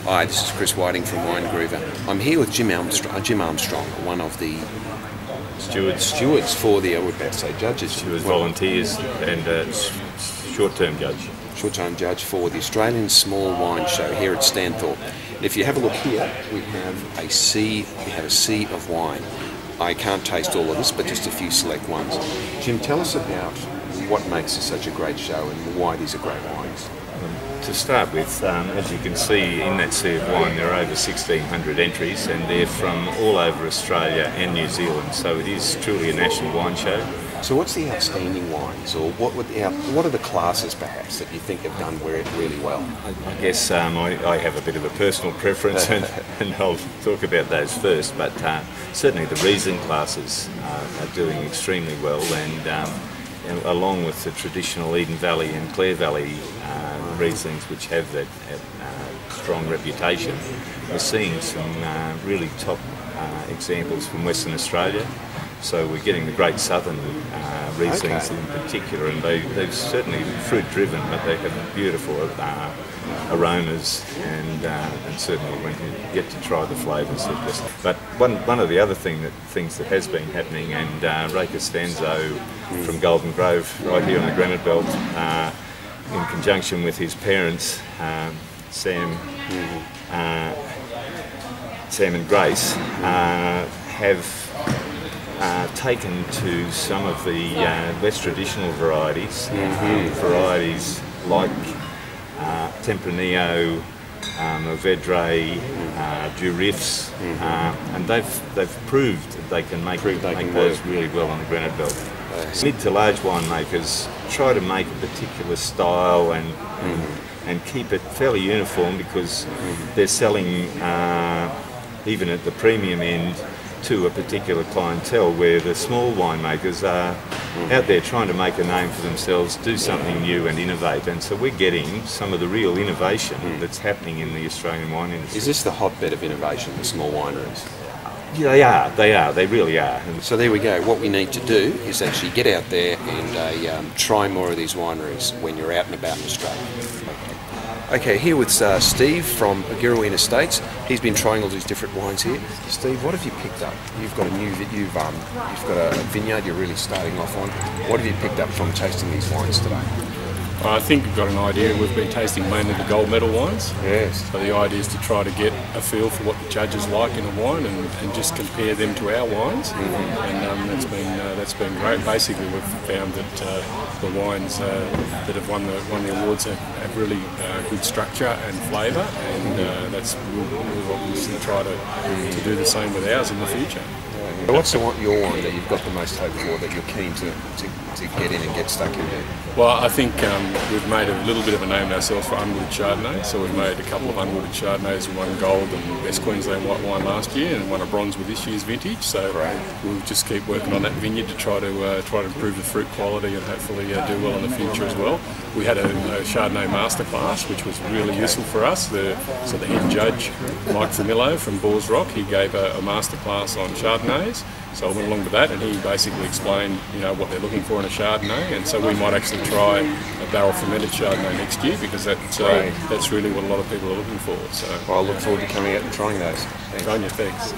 Hi, this is Chris Whiting from Wine Groover. I'm here with Jim Armstrong, one of the stewards for the, I would about to say judges. Stewards, volunteers, and short-term judge. Short-term judge for the Australian Small Wine Show here at Stanthorpe. If you have a look here, we have a sea of wine. I can't taste all of this, but just a few select ones. Jim, tell us about what makes this such a great show and why these are great wines. To start with, as you can see in that sea of wine, there are over 1,600 entries, and they're from all over Australia and New Zealand, so it is truly a national wine show. So what's the outstanding wines, or what are the classes perhaps that you think have done really well? I guess I have a bit of a personal preference and I'll talk about those first, but certainly the Riesling classes are doing extremely well, and along with the traditional Eden Valley and Clare Valley Rieslings, which have that strong reputation, we're seeing some really top examples from Western Australia. So we're getting the great southern Rieslings in particular, and they're certainly fruit-driven, but they have beautiful aromas, and certainly when you get to try the flavours. But one of the other things that has been happening, and Ray Costanzo from Golden Grove, right here on the Granite Belt, in conjunction with his parents, Sam and Grace, have taken to some of the less traditional varieties, varieties like Tempranillo, Mourvedre, Durifs, and they've proved that they can make those really well on the Granite Belt. Mid to large winemakers try to make a particular style and keep it fairly uniform, because they're selling even at the premium end to a particular clientele, where the small winemakers are out there trying to make a name for themselves, do something new and innovate. And so we're getting some of the real innovation that's happening in the Australian wine industry. Is this the hotbed of innovation, the small wineries? Yeah, they really are. So there we go. What we need to do is actually get out there and try more of these wineries when you're out and about in Australia. Okay, here with Steve from Girraween Estates. He's been trying all these different wines here. Steve, what have you picked up? You've got you've got a vineyard you're really starting off on. What have you picked up from tasting these wines today? I think we've got an idea. We've been tasting mainly the gold medal wines. Yes. So the idea is to try to get a feel for what the judges like in a wine and just compare them to our wines. And that's been great. Basically, we've found that the wines that have won the awards have really good structure and flavour, and we'll obviously try to do the same with ours in the future. What's your wine that you've got the most hope for, that you're keen to get in and get stuck into? Well, I think we've made a little bit of a name ourselves for unwooded Chardonnay. So we've made a couple of unwooded Chardonnays, and won gold and Best Queensland white wine last year, and won a bronze with this year's vintage. So we'll just keep working on that vineyard to try to improve the fruit quality and hopefully do well in the future as well. We had a Chardonnay masterclass, which was really useful for us. The head judge, Mike Famillo from Bores Rock, he gave a masterclass on Chardonnays. So I went along with that, and he basically explained, what they're looking for in a Chardonnay, and so we might actually try a barrel fermented Chardonnay next year, because that's really what a lot of people are looking for. So well, I look forward to coming out and trying those. Thanks.